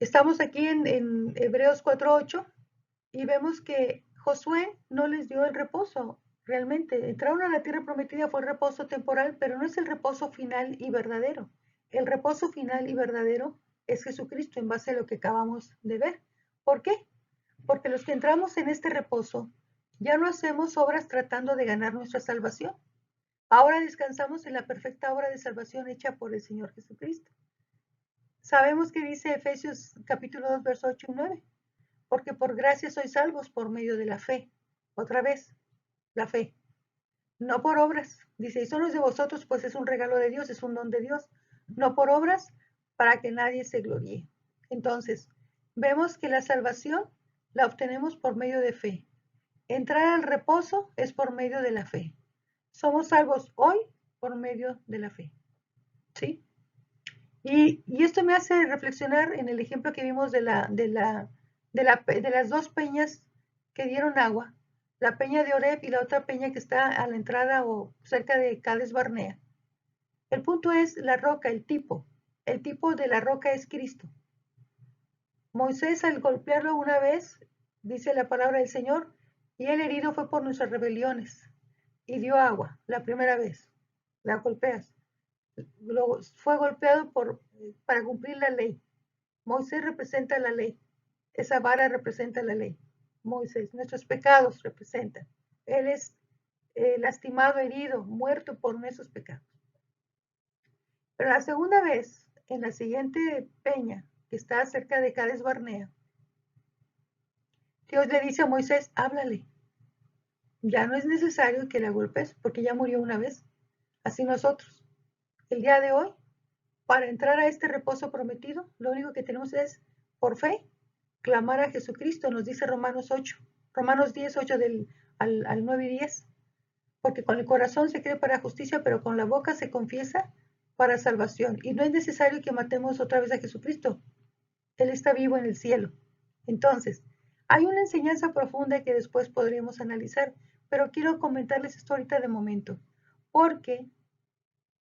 Estamos aquí en Hebreos 4:8 y vemos que Josué no les dio el reposo. Realmente, entraron a la tierra prometida fue el reposo temporal, pero no es el reposo final y verdadero. El reposo final y verdadero es Jesucristo en base a lo que acabamos de ver. ¿Por qué? Porque los que entramos en este reposo ya no hacemos obras tratando de ganar nuestra salvación. Ahora descansamos en la perfecta obra de salvación hecha por el Señor Jesucristo. Sabemos que dice Efesios capítulo 2, verso 8 y 9, porque por gracia sois salvos por medio de la fe. Otra vez, la fe, no por obras. Dice, y son los de vosotros, pues es un regalo de Dios, es un don de Dios, no por obras, para que nadie se gloríe. Entonces, vemos que la salvación la obtenemos por medio de fe. Entrar al reposo es por medio de la fe. Somos salvos hoy por medio de la fe. ¿Sí? Y esto me hace reflexionar en el ejemplo que vimos de las dos peñas que dieron agua, la peña de Oreb y la otra peña que está a la entrada o cerca de Cades Barnea. El punto es la roca, el tipo. El tipo de la roca es Cristo. Moisés al golpearlo una vez, dice la palabra del Señor, y el herido fue por nuestras rebeliones y dio agua la primera vez. La golpeas. Fue golpeado para cumplir la ley. Moisés representa la ley. Esa vara representa la ley. Moisés, nuestros pecados representan. Él es lastimado, herido, muerto por nuestros pecados. Pero la segunda vez, en la siguiente peña, que está cerca de Cades Barnea, Dios le dice a Moisés, háblale. Ya no es necesario que la golpes, porque ya murió una vez. Así nosotros. El día de hoy, para entrar a este reposo prometido, lo único que tenemos es, por fe, clamar a Jesucristo, nos dice Romanos 10, 8 al 9 y 10. Porque con el corazón se cree para justicia, pero con la boca se confiesa para salvación. Y no es necesario que matemos otra vez a Jesucristo. Él está vivo en el cielo. Entonces, hay una enseñanza profunda que después podremos analizar, pero quiero comentarles esto ahorita de momento, porque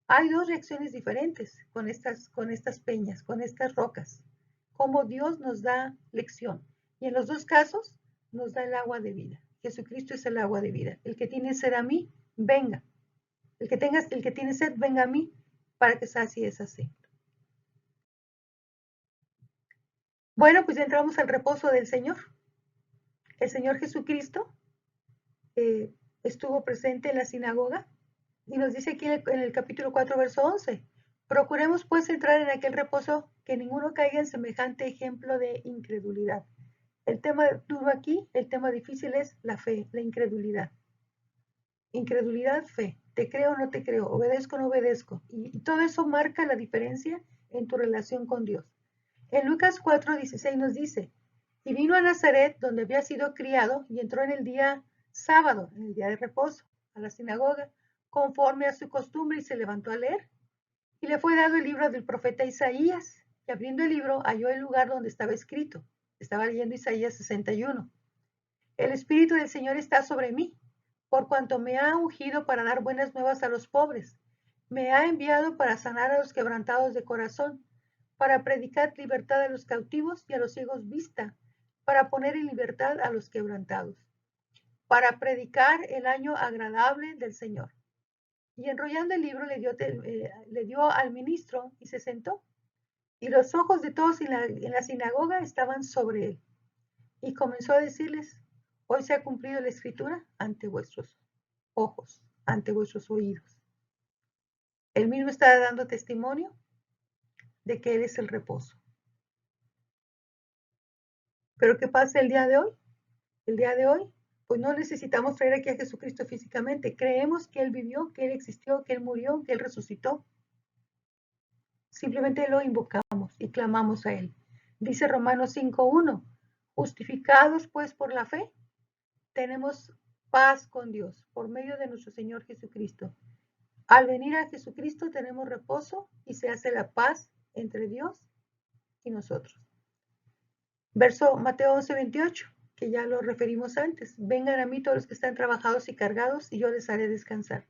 hay dos reacciones diferentes con estas peñas, con estas rocas, cómo Dios nos da lección. Y en los dos casos nos da el agua de vida. Jesucristo es el agua de vida. El que tiene sed a mí, venga. El que tiene sed, venga a mí para que sacie esa sed. Bueno, pues ya entramos al reposo del Señor. El Señor Jesucristo estuvo presente en la sinagoga y nos dice aquí en el capítulo 4, verso 11, procuremos pues entrar en aquel reposo que ninguno caiga en semejante ejemplo de incredulidad. El tema duro aquí, el tema difícil es la fe, la incredulidad. Incredulidad, fe. Te creo o no te creo, obedezco o no obedezco. Y todo eso marca la diferencia en tu relación con Dios. En Lucas 4:16 nos dice, y vino a Nazaret, donde había sido criado, y entró en el día sábado, en el día de reposo, a la sinagoga, conforme a su costumbre, y se levantó a leer. Y le fue dado el libro del profeta Isaías, y abriendo el libro halló el lugar donde estaba escrito. Estaba leyendo Isaías 61. El Espíritu del Señor está sobre mí, por cuanto me ha ungido para dar buenas nuevas a los pobres. Me ha enviado para sanar a los quebrantados de corazón, para predicar libertad a los cautivos y a los ciegos vista, para poner en libertad a los quebrantados, para predicar el año agradable del Señor. Y enrollando el libro le dio al ministro y se sentó. Y los ojos de todos en la sinagoga estaban sobre él. Y comenzó a decirles, hoy se ha cumplido la escritura ante vuestros ojos, ante vuestros oídos. Él mismo está dando testimonio de que Él es el reposo. Pero ¿qué pasa el día de hoy? El día de hoy, pues no necesitamos traer aquí a Jesucristo físicamente. Creemos que Él vivió, que Él existió, que Él murió, que Él resucitó. Simplemente lo invocamos y clamamos a Él. Dice Romanos 5:1, justificados pues por la fe, tenemos paz con Dios por medio de nuestro Señor Jesucristo. Al venir a Jesucristo tenemos reposo y se hace la paz entre Dios y nosotros. Verso Mateo 11:28, que ya lo referimos antes. Vengan a mí todos los que están trabajados y cargados y yo les haré descansar.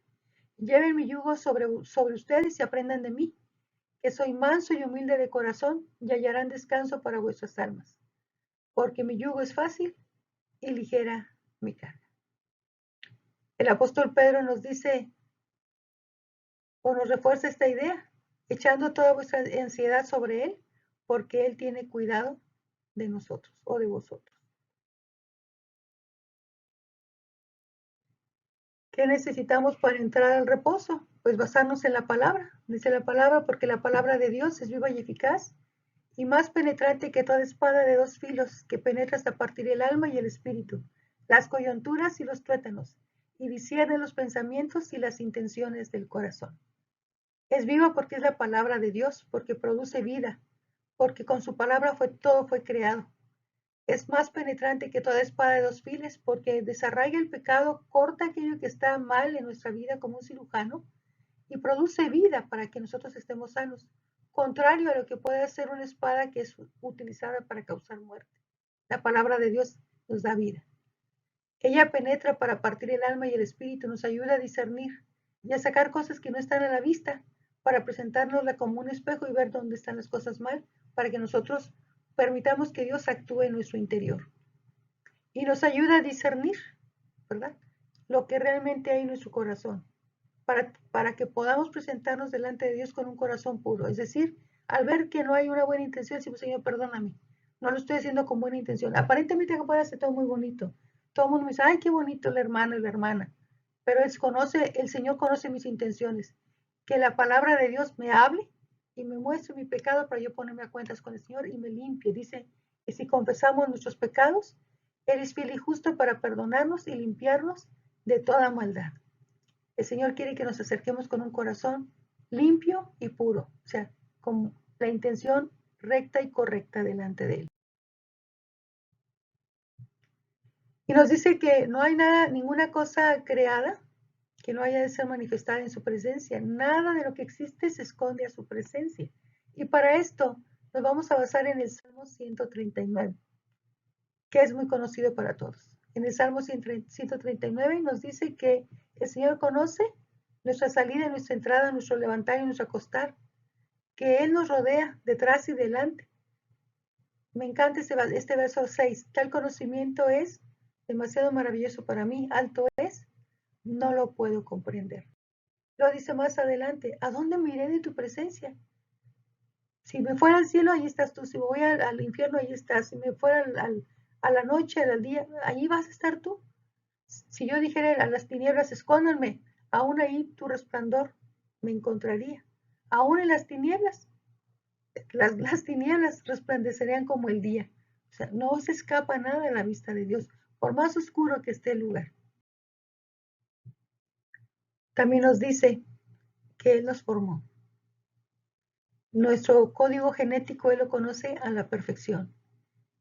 Lleven mi yugo sobre ustedes y aprendan de mí, que soy manso y humilde de corazón, y hallarán descanso para vuestras almas, porque mi yugo es fácil y ligera mi carga. El apóstol Pedro nos dice o nos refuerza esta idea, echando toda vuestra ansiedad sobre él, porque él tiene cuidado de nosotros o de vosotros. ¿Qué necesitamos para entrar al reposo? Pues basarnos en la palabra. Dice la palabra, porque la palabra de Dios es viva y eficaz y más penetrante que toda espada de dos filos, que penetra hasta partir el alma y el espíritu, las coyunturas y los tuétanos, y discierne los pensamientos y las intenciones del corazón. Es viva porque es la palabra de Dios, porque produce vida, porque con su palabra todo fue creado. Es más penetrante que toda espada de dos filos, porque desarraiga el pecado, corta aquello que está mal en nuestra vida como un cirujano, y produce vida para que nosotros estemos sanos, contrario a lo que puede ser una espada que es utilizada para causar muerte. La palabra de Dios nos da vida. Ella penetra para partir el alma y el espíritu, nos ayuda a discernir y a sacar cosas que no están a la vista, para presentárnosla como un espejo y ver dónde están las cosas mal, para que nosotros permitamos que Dios actúe en nuestro interior. Y nos ayuda a discernir, ¿verdad? Lo que realmente hay en nuestro corazón, para que podamos presentarnos delante de Dios con un corazón puro. Es decir, al ver que no hay una buena intención, decimos, Señor, perdóname, no lo estoy haciendo con buena intención. Aparentemente puede hacer todo muy bonito. Todo el mundo me dice, ay, qué bonito el hermano y la hermana. Pero el Señor conoce mis intenciones. Que la palabra de Dios me hable y me muestre mi pecado para yo ponerme a cuentas con el Señor y me limpie. Dice que si confesamos nuestros pecados, Él es fiel y justo para perdonarnos y limpiarnos de toda maldad. El Señor quiere que nos acerquemos con un corazón limpio y puro, o sea, con la intención recta y correcta delante de Él. Y nos dice que no hay nada, ninguna cosa creada que no haya de ser manifestada en su presencia. Nada de lo que existe se esconde a su presencia. Y para esto nos vamos a basar en el Salmo 139, que es muy conocido para todos. En el Salmo 139 nos dice que el Señor conoce nuestra salida, nuestra entrada, nuestro levantar y nuestro acostar, que Él nos rodea detrás y delante. Me encanta este verso 6. Tal conocimiento es demasiado maravilloso para mí, alto es, no lo puedo comprender. Lo dice más adelante, ¿a dónde me iré de tu presencia? Si me fuera al cielo, ahí estás tú. Si me voy al infierno, ahí estás. Si me fuera a la noche, al día, ahí vas a estar tú. Si yo dijera a las tinieblas, escóndanme, aún ahí tu resplandor me encontraría. Aún en las tinieblas, las tinieblas resplandecerían como el día. O sea, no se escapa nada a la vista de Dios, por más oscuro que esté el lugar. También nos dice que Él nos formó. Nuestro código genético Él lo conoce a la perfección.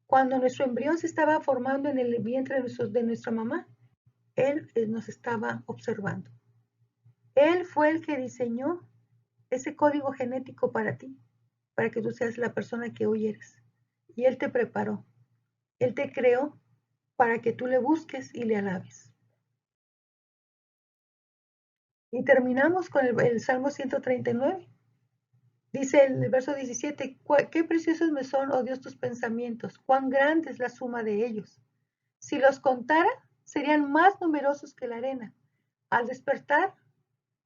Cuando nuestro embrión se estaba formando en el vientre de nuestra mamá, Él nos estaba observando. Él fue el que diseñó ese código genético para ti, para que tú seas la persona que hoy eres. Y Él te preparó. Él te creó para que tú le busques y le alabes. Y terminamos con el Salmo 139. Dice el verso 17, qué preciosos me son, oh Dios, tus pensamientos, cuán grande es la suma de ellos. Si los contara, serían más numerosos que la arena. Al despertar,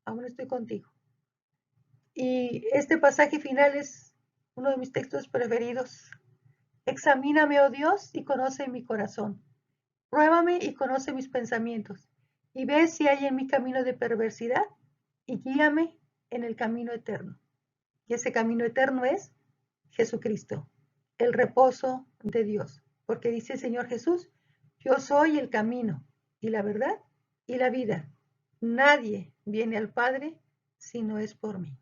aún estoy contigo. Y este pasaje final es uno de mis textos preferidos. Examíname, oh Dios, y conoce mi corazón. Pruébame y conoce mis pensamientos. Y ve si hay en mi camino de perversidad y guíame en el camino eterno. Y ese camino eterno es Jesucristo, el reposo de Dios. Porque dice el Señor Jesús, yo soy el camino y la verdad y la vida. Nadie viene al Padre si no es por mí.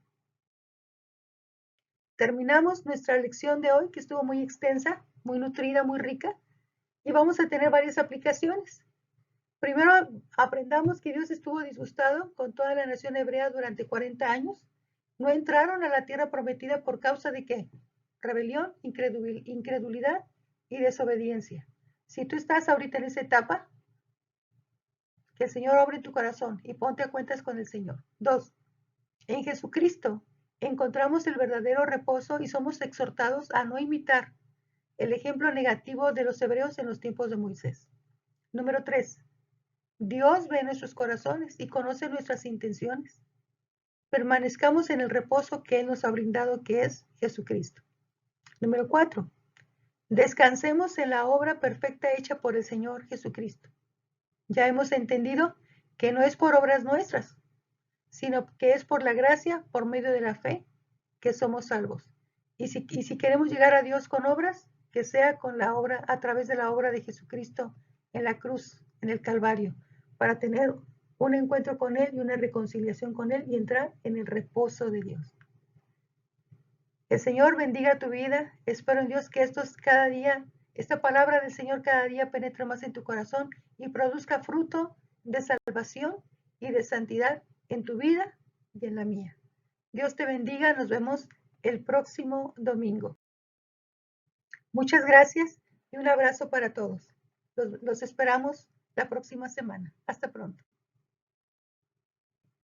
Terminamos nuestra lección de hoy, que estuvo muy extensa, muy nutrida, muy rica, y vamos a tener varias aplicaciones. Primero, aprendamos que Dios estuvo disgustado con toda la nación hebrea durante 40 años. No entraron a la tierra prometida por causa de ¿qué? Rebelión, incredulidad y desobediencia. Si tú estás ahorita en esa etapa, que el Señor obre tu corazón y ponte a cuentas con el Señor. 2. En Jesucristo encontramos el verdadero reposo y somos exhortados a no imitar el ejemplo negativo de los hebreos en los tiempos de Moisés. Número 3. Dios ve nuestros corazones y conoce nuestras intenciones. Permanezcamos en el reposo que Él nos ha brindado, que es Jesucristo. Número 4. Descansemos en la obra perfecta hecha por el Señor Jesucristo. Ya hemos entendido que no es por obras nuestras, sino que es por la gracia, por medio de la fe, que somos salvos. Y si queremos llegar a Dios con obras, que sea con la obra, a través de la obra de Jesucristo en la cruz, en el Calvario, para tener un encuentro con Él y una reconciliación con Él y entrar en el reposo de Dios. El Señor bendiga tu vida. Espero en Dios que esta palabra del Señor cada día penetre más en tu corazón y produzca fruto de salvación y de santidad en tu vida y en la mía. Dios te bendiga. Nos vemos el próximo domingo. Muchas gracias y un abrazo para todos. Los esperamos la próxima semana. Hasta pronto.